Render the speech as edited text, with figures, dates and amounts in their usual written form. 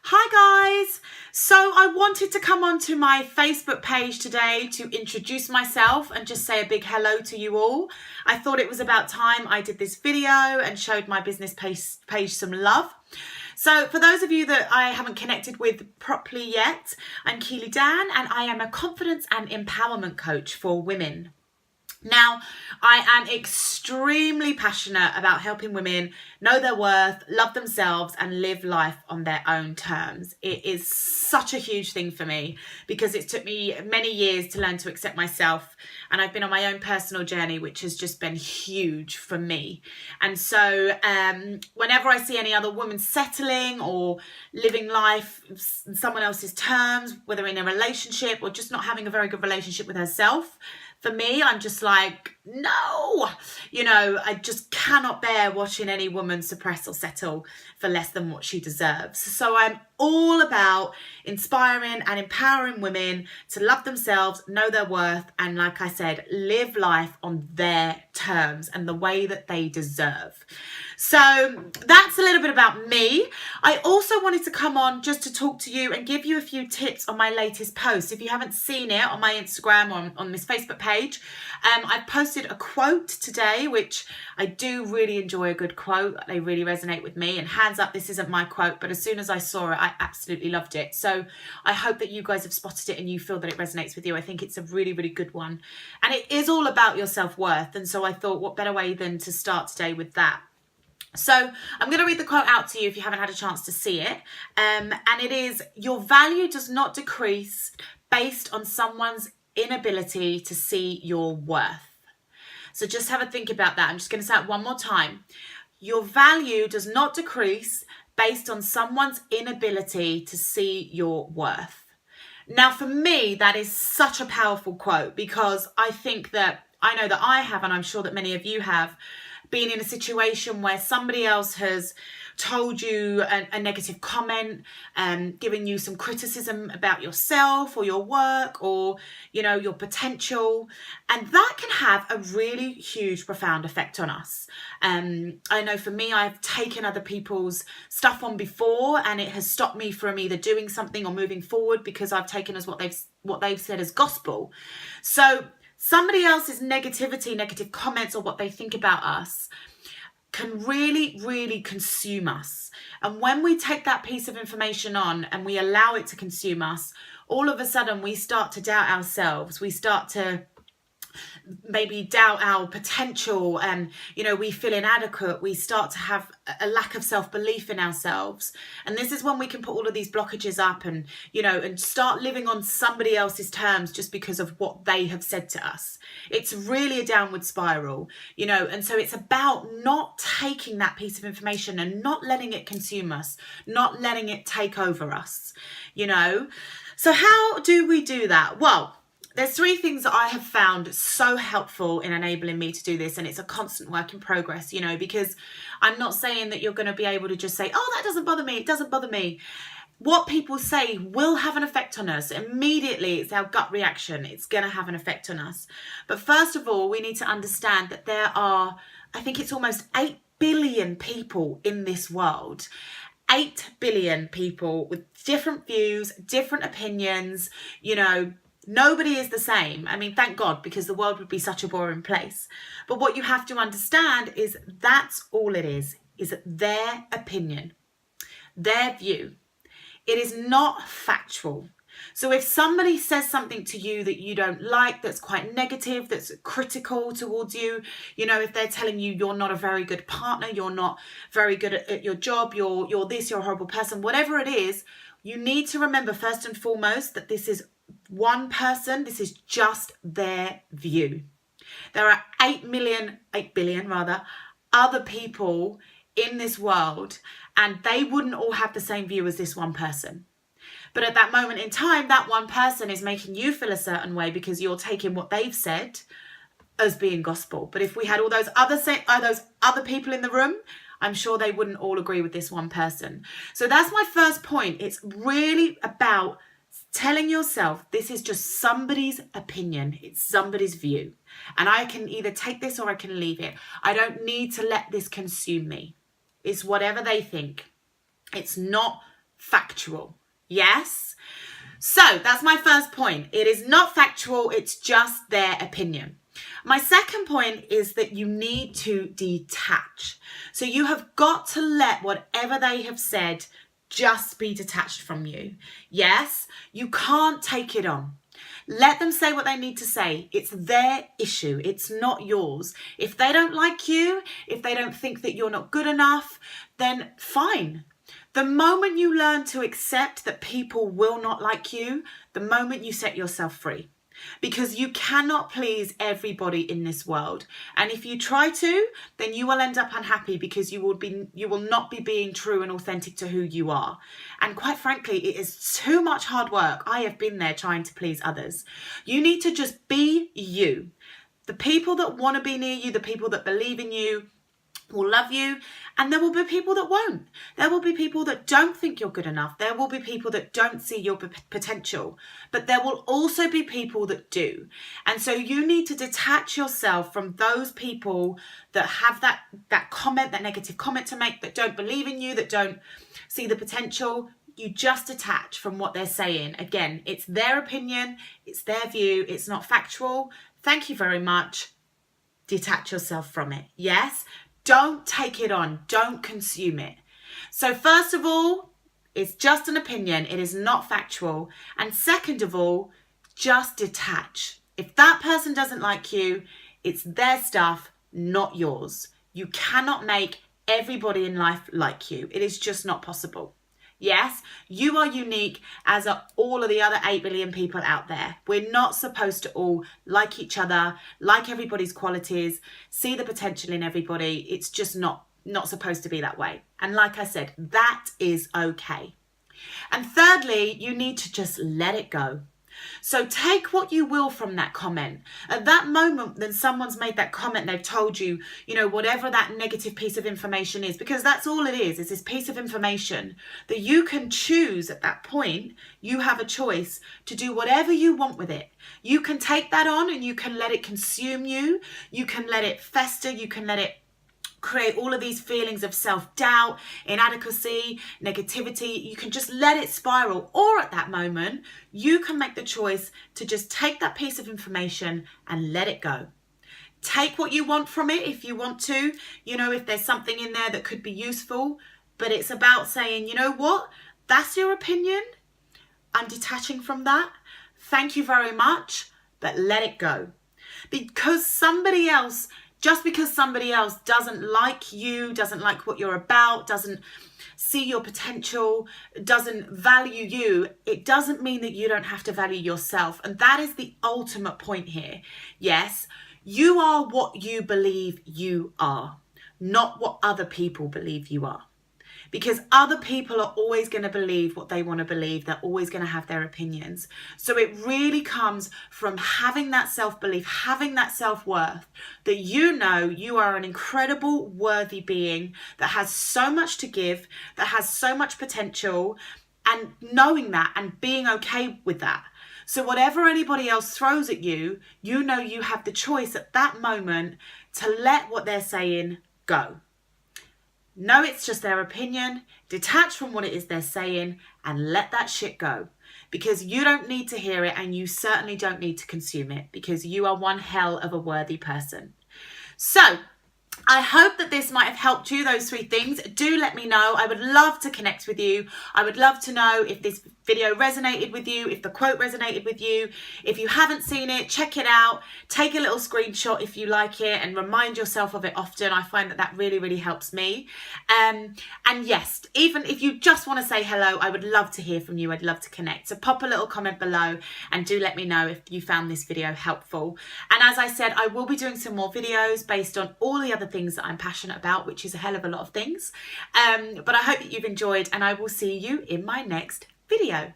Hi guys! So I wanted to come onto my Facebook page today to introduce myself and just say a big hello to you all. I thought it was about time I did this video and showed my business page some love. So for those of you that I haven't connected with properly yet, I'm Keely Dan and I am a confidence and empowerment coach for women. Now, I am extremely passionate about helping women know their worth, love themselves, and live life on their own terms. It is such a huge thing for me because it took me many years to learn to accept myself, and I've been on my own personal journey, which has just been huge for me. And so whenever I see any other woman settling or living life in someone else's terms, whether in a relationship or just not having a very good relationship with herself, for me, I'm just like, no, I just cannot bear watching any woman suppress or settle for less than what she deserves. So I'm all about inspiring and empowering women to love themselves, know their worth, and like I said, live life on their terms and the way that they deserve. So that's a little bit about me. I also wanted to come on just to talk to you and give you a few tips on my latest post. If you haven't seen it on my Instagram or on this Facebook page, I've posted a quote today, which I do really enjoy a good quote. They really resonate with me, and hands up, this isn't my quote, but as soon as I saw it, I absolutely loved it. So I hope that you guys have spotted it and you feel that it resonates with you. I think it's a really, really good one. And it is all about your self-worth. And so I thought, what better way than to start today with that? So I'm going to read the quote out to you if you haven't had a chance to see it. And it is, your value does not decrease based on someone's inability to see your worth. So just have a think about that. I'm just going to say it one more time. Your value does not decrease based on someone's inability to see your worth. Now, for me, that is such a powerful quote because I know that I have, and I'm sure that many of you have, been in a situation where somebody else has told you a negative comment, giving you some criticism about yourself or your work or, your potential. And that can have a really huge, profound effect on us. I know for me, I've taken other people's stuff on before and it has stopped me from either doing something or moving forward because I've taken as what they've said as gospel. So somebody else's negative comments or what they think about us can really, really consume us. And when we take that piece of information on and we allow it to consume us, all of a sudden we start to doubt ourselves. We start to maybe doubt our potential and, we feel inadequate. We start to have a lack of self-belief in ourselves. And this is when we can put all of these blockages up and, and start living on somebody else's terms just because of what they have said to us. It's really a downward spiral, and so it's about not taking that piece of information and not letting it consume us, not letting it take over us, So how do we do that? Well, there's three things that I have found so helpful in enabling me to do this, and it's a constant work in progress, because I'm not saying that you're going to be able to just say, oh, that doesn't bother me, it doesn't bother me. What people say will have an effect on us. Immediately, it's our gut reaction. It's going to have an effect on us. But first of all, we need to understand that there are, I think it's almost 8 billion people in this world. 8 billion people with different views, different opinions, Nobody is the same. I mean, thank God, because the world would be such a boring place. But what you have to understand is that's all it is their opinion, their view. It is not factual. So if somebody says something to you that you don't like, that's quite negative, that's critical towards you, if they're telling you you're not a very good partner, you're not very good at your job, you're this, you're a horrible person, whatever it is, you need to remember first and foremost that this is one person, this is just their view. There are 8 billion other people in this world, and they wouldn't all have the same view as this one person. But at that moment in time, that one person is making you feel a certain way because you're taking what they've said as being gospel. But if we had all those other people in the room, I'm sure they wouldn't all agree with this one person. So that's my first point. It's really about telling yourself this is just somebody's opinion. It's somebody's view. And I can either take this or I can leave it. I don't need to let this consume me. It's whatever they think. It's not factual. Yes? So that's my first point. It is not factual, it's just their opinion. My second point is that you need to detach. So you have got to let whatever they have said just be detached from you. Yes, you can't take it on. Let them say what they need to say. It's their issue. It's not yours. If they don't like you, if they don't think that you're not good enough, then fine. The moment you learn to accept that people will not like you, the moment you set yourself free. Because you cannot please everybody in this world. And if you try to, then you will end up unhappy because you will not be being true and authentic to who you are. And quite frankly, it is too much hard work. I have been there trying to please others. You need to just be you. The people that want to be near you, the people that believe in you, will love you, and there will be people that won't. There will be people that don't think you're good enough. There will be people that don't see your potential, but there will also be people that do. And so you need to detach yourself from those people that have that comment, that negative comment to make, that don't believe in you, that don't see the potential. You just detach from what they're saying. Again, it's their opinion, it's their view, it's not factual. Thank you very much. Detach yourself from it. Yes? Don't take it on. Don't consume it. So first of all, it's just an opinion. It is not factual. And second of all, just detach. If that person doesn't like you, it's their stuff, not yours. You cannot make everybody in life like you. It is just not possible. Yes, you are unique, as are all of the other 8 billion people out there. We're not supposed to all like each other, like everybody's qualities, see the potential in everybody. It's just not supposed to be that way. And like I said, that is okay. And thirdly, you need to just let it go. So take what you will from that comment. At that moment, when someone's made that comment, they've told you, whatever that negative piece of information is, because that's all it is this piece of information that you can choose at that point. You have a choice to do whatever you want with it. You can take that on and you can let it consume you. You can let it fester. You can let it create all of these feelings of self-doubt, inadequacy, negativity. You can just let it spiral. Or at that moment, you can make the choice to just take that piece of information and let it go. Take what you want from it if you want to, if there's something in there that could be useful, but it's about saying, you know what, that's your opinion. I'm detaching from that. Thank you very much, but let it go. Just because somebody else doesn't like you, doesn't like what you're about, doesn't see your potential, doesn't value you, it doesn't mean that you don't have to value yourself. And that is the ultimate point here. Yes, you are what you believe you are, not what other people believe you are. Because other people are always going to believe what they want to believe. They're always going to have their opinions. So it really comes from having that self-belief, having that self-worth, that you are an incredible, worthy being that has so much to give, that has so much potential, and knowing that and being okay with that. So whatever anybody else throws at you, you have the choice at that moment to let what they're saying go. No, it's just their opinion. Detach from what it is they're saying and let that shit go. Because you don't need to hear it and you certainly don't need to consume it, because you are one hell of a worthy person. So I hope that this might have helped you, those 3 things. Do let me know. I would love to connect with you. I would love to know if this video resonated with you, if the quote resonated with you. If you haven't seen it, check it out. Take a little screenshot if you like it and remind yourself of it often. I find that really, really helps me. And yes, even if you just want to say hello, I would love to hear from you. I'd love to connect. So pop a little comment below and do let me know if you found this video helpful. And as I said, I will be doing some more videos based on all the other things that I'm passionate about, which is a hell of a lot of things. But I hope that you've enjoyed, and I will see you in my next video.